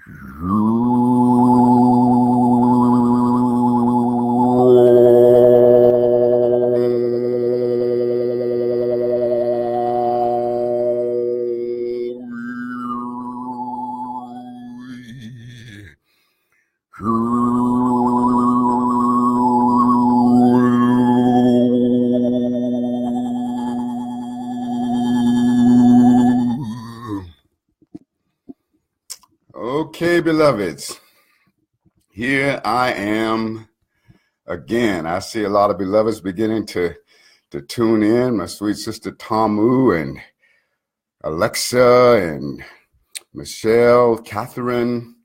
Okay, beloveds, here I am again. I see a lot of beloveds beginning to tune in. My sweet sister Tamu and Alexa and Michelle, Catherine,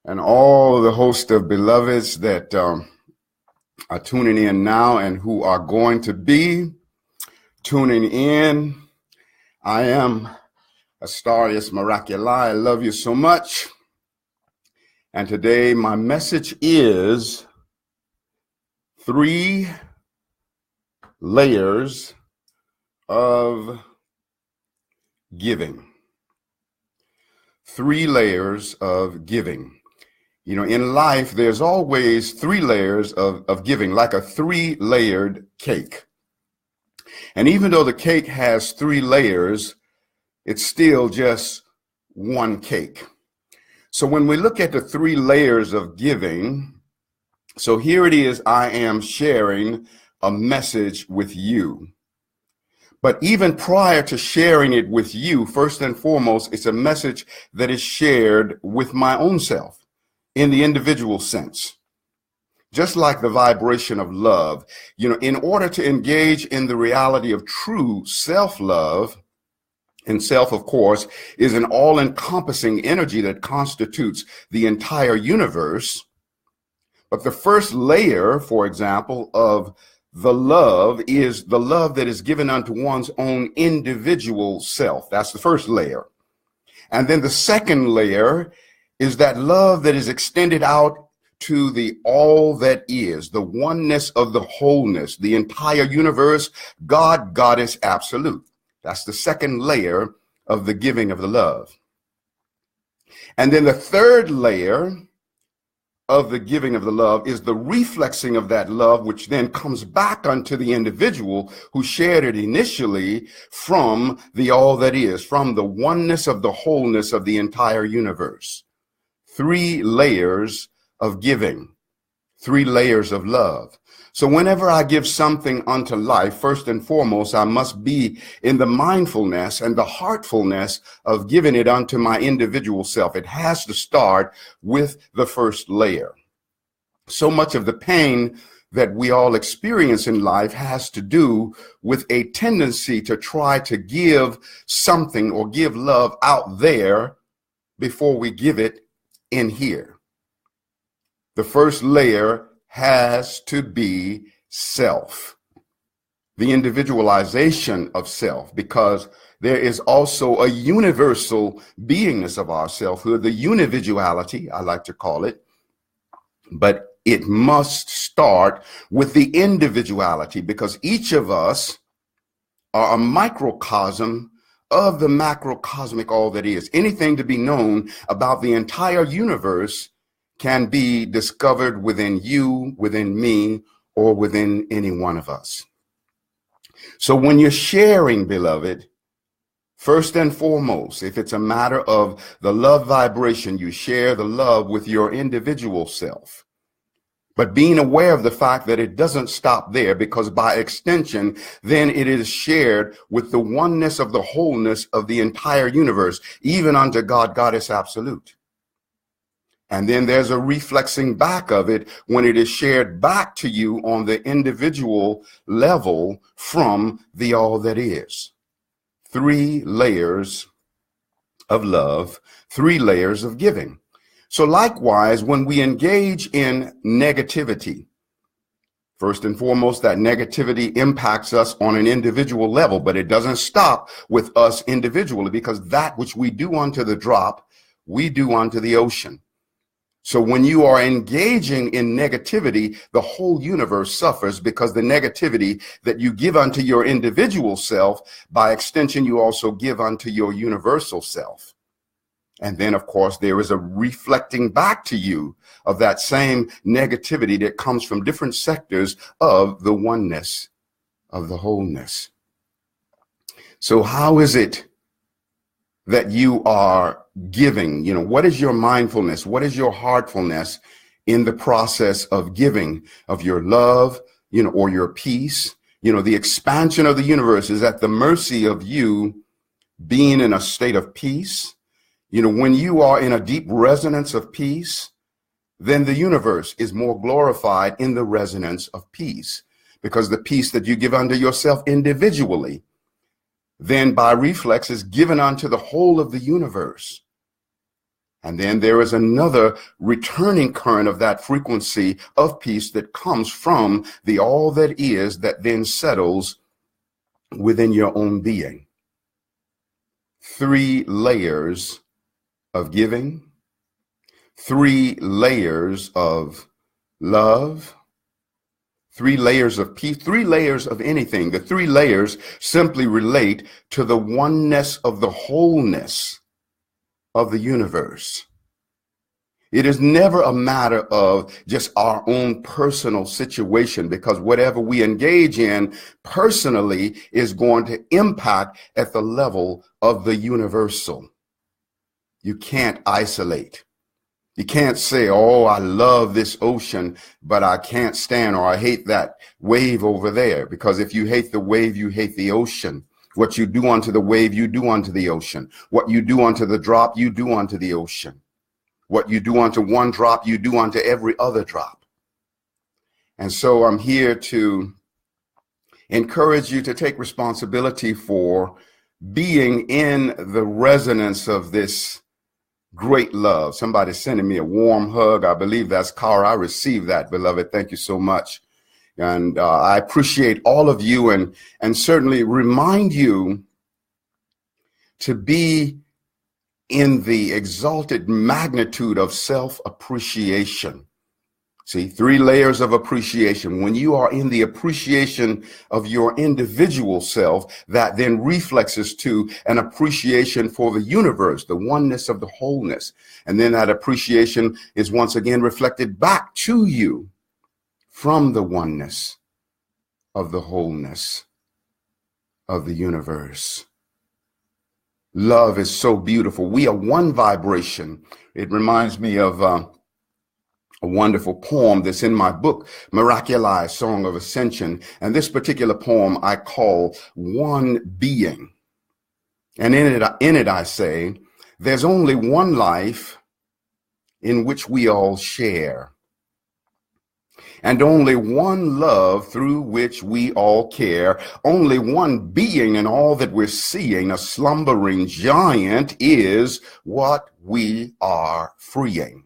and all the host of beloveds that are tuning in now and who are going to be tuning in. I am Astarius Miraculi. I love you so much. And today my message is 3 layers of giving. 3 layers of giving. You know, in life, there's always 3 layers of giving, like a 3-layered cake. And even though the cake has 3 layers, it's still just one cake. So when we look at the 3 layers of giving, so here it is, I am sharing a message with you. But even prior to sharing it with you, first and foremost, it's a message that is shared with my own self in the individual sense. Just like the vibration of love, you know, in order to engage in the reality of true self-love, and self, of course, is an all-encompassing energy that constitutes the entire universe. But the first layer, for example, of the love is the love that is given unto one's own individual self. That's the first layer. And then the second layer is that love that is extended out to the all that is, the oneness of the wholeness, the entire universe, God, Goddess, Absolute. That's the second layer of the giving of the love. And then the third layer of the giving of the love is the reflexing of that love, which then comes back unto the individual who shared it initially from the all that is, from the oneness of the wholeness of the entire universe. 3 layers of giving, 3 layers of love. So whenever I give something unto life, first and foremost, I must be in the mindfulness and the heartfulness of giving it unto my individual self. It has to start with the first layer. So much of the pain that we all experience in life has to do with a tendency to try to give something or give love out there before we give it in here. The first layer has to be self, the individualization of self, because there is also a universal beingness of our selfhood, the unividuality, I like to call it, but it must start with the individuality, because each of us are a microcosm of the macrocosmic all that is. Anything to be known about the entire universe can be discovered within you, within me, or within any one of us. So when you're sharing, beloved, first and foremost, if it's a matter of the love vibration, you share the love with your individual self. But being aware of the fact that it doesn't stop there, because by extension, then it is shared with the oneness of the wholeness of the entire universe, even unto God, Goddess, Absolute. And then there's a reflexing back of it when it is shared back to you on the individual level from the all that is. 3 layers of love, 3 layers of giving. So likewise, when we engage in negativity, first and foremost, that negativity impacts us on an individual level, but it doesn't stop with us individually, because that which we do unto the drop, we do unto the ocean. So when you are engaging in negativity, the whole universe suffers, because the negativity that you give unto your individual self, by extension, you also give unto your universal self. And then, of course, there is a reflecting back to you of that same negativity that comes from different sectors of the oneness, of the wholeness. So how is it that you are giving? You know, what is your mindfulness? What is your heartfulness in the process of giving of your love, you know, or your peace? You know, the expansion of the universe is at the mercy of you being in a state of peace. You know, when you are in a deep resonance of peace, then the universe is more glorified in the resonance of peace, because the peace that you give unto yourself individually, then by reflex is given unto the whole of the universe. And then there is another returning current of that frequency of peace that comes from the all that is, that then settles within your own being. 3 layers of giving, 3 layers of love, 3 layers of peace, 3 layers of anything. The 3 layers simply relate to the oneness of the wholeness of the universe. It is never a matter of just our own personal situation, because whatever we engage in personally is going to impact at the level of the universal. You can't isolate. You can't say, oh, I love this ocean, but I can't stand, or I hate that wave over there. Because if you hate the wave, you hate the ocean. What you do unto the wave, you do unto the ocean. What you do unto the drop, you do unto the ocean. What you do unto one drop, you do unto every other drop. And so I'm here to encourage you to take responsibility for being in the resonance of this great love. Somebody sending me a warm hug. I believe that's Cara. I received that, beloved. Thank you so much. And I appreciate all of you, and certainly remind you to be in the exalted magnitude of self-appreciation. See, 3 layers of appreciation. When you are in the appreciation of your individual self, that then reflexes to an appreciation for the universe, the oneness of the wholeness. And then that appreciation is once again reflected back to you from the oneness of the wholeness of the universe. Love is so beautiful. We are one vibration. It reminds me of a wonderful poem that's in my book, Miraculi, Song of Ascension. And this particular poem I call One Being. And in it I say, there's only one life in which we all share, and only one love through which we all care. Only one being in all that we're seeing, a slumbering giant, is what we are freeing.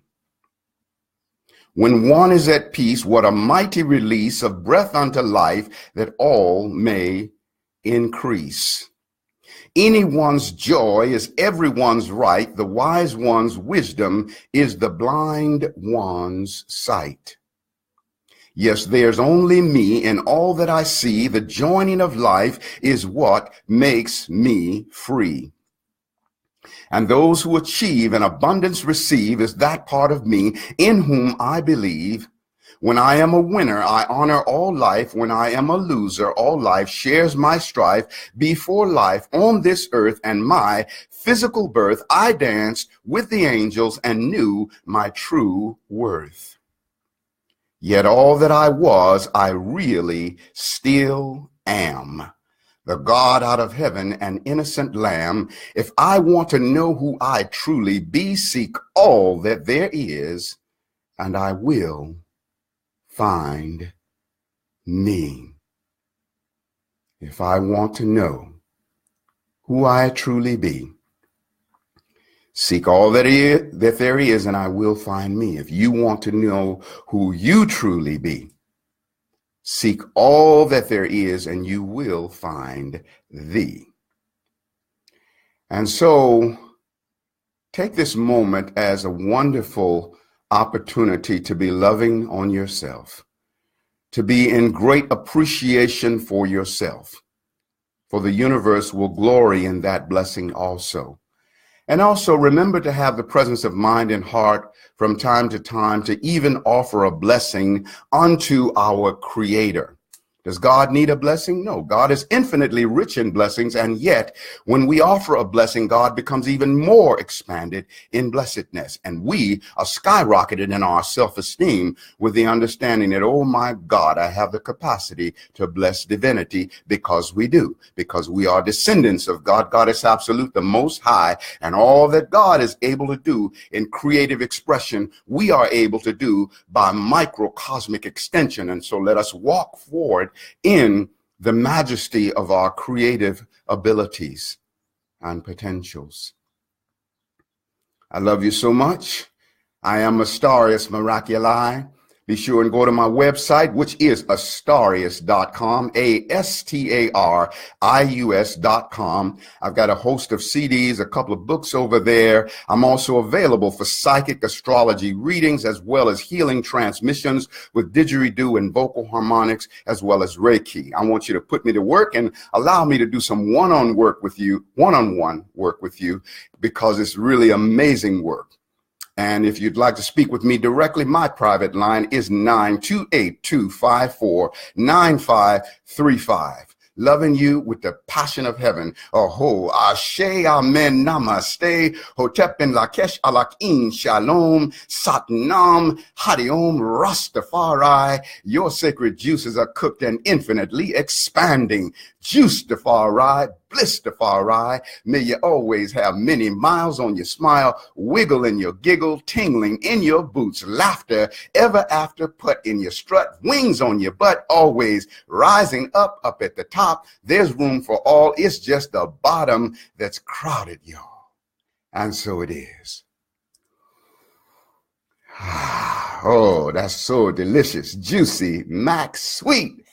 When one is at peace, what a mighty release of breath unto life, that all may increase. Anyone's joy is everyone's right. The wise one's wisdom is the blind one's sight. Yes, there's only me in all that I see. The joining of life is what makes me free. And those who achieve and abundance receive is that part of me in whom I believe. When I am a winner, I honor all life. When I am a loser, all life shares my strife. Before life on this earth and my physical birth, I danced with the angels and knew my true worth. Yet all that I was, I really still am. The God out of heaven, an innocent lamb. If I want to know who I truly be, seek all that there is, and I will find me. If I want to know who I truly be, seek all that there is, and I will find me. If you want to know who you truly be, seek all that there is, and you will find thee. And so take this moment as a wonderful opportunity to be loving on yourself, to be in great appreciation for yourself, for the universe will glory in that blessing also. And also remember to have the presence of mind and heart from time to time to even offer a blessing unto our Creator. Does God need a blessing? No, God is infinitely rich in blessings. And yet, when we offer a blessing, God becomes even more expanded in blessedness. And we are skyrocketed in our self-esteem with the understanding that, oh my God, I have the capacity to bless divinity, because we do, because we are descendants of God. God is absolute, the most high, and all that God is able to do in creative expression, we are able to do by microcosmic extension. And so let us walk forward in the majesty of our creative abilities and potentials. I love you so much. I am Astarius Miraculi. Be sure and go to my website, which is astarius.com, ASTARIUS.com. I've got a host of CDs, a couple of books over there. I'm also available for psychic astrology readings, as well as healing transmissions with didgeridoo and vocal harmonics, as well as Reiki. I want you to put me to work and allow me to do some one-on-one work with you, because it's really amazing work. And if you'd like to speak with me directly, my private line is 928-254-9535. Loving you with the passion of heaven. Aho, ashe, amen, namaste, hotep and lakesh alakin, shalom, satnam, hariom, Rastafari. Your sacred juices are cooked and infinitely expanding. Juicefari, Blissfari. May you always have many miles on your smile, wiggle in your giggle, tingling in your boots, laughter ever after put in your strut, wings on your butt, always rising up at the top. There's room for all. It's just the bottom that's crowded, y'all. And so it is. Oh, that's so delicious, juicy, max sweet.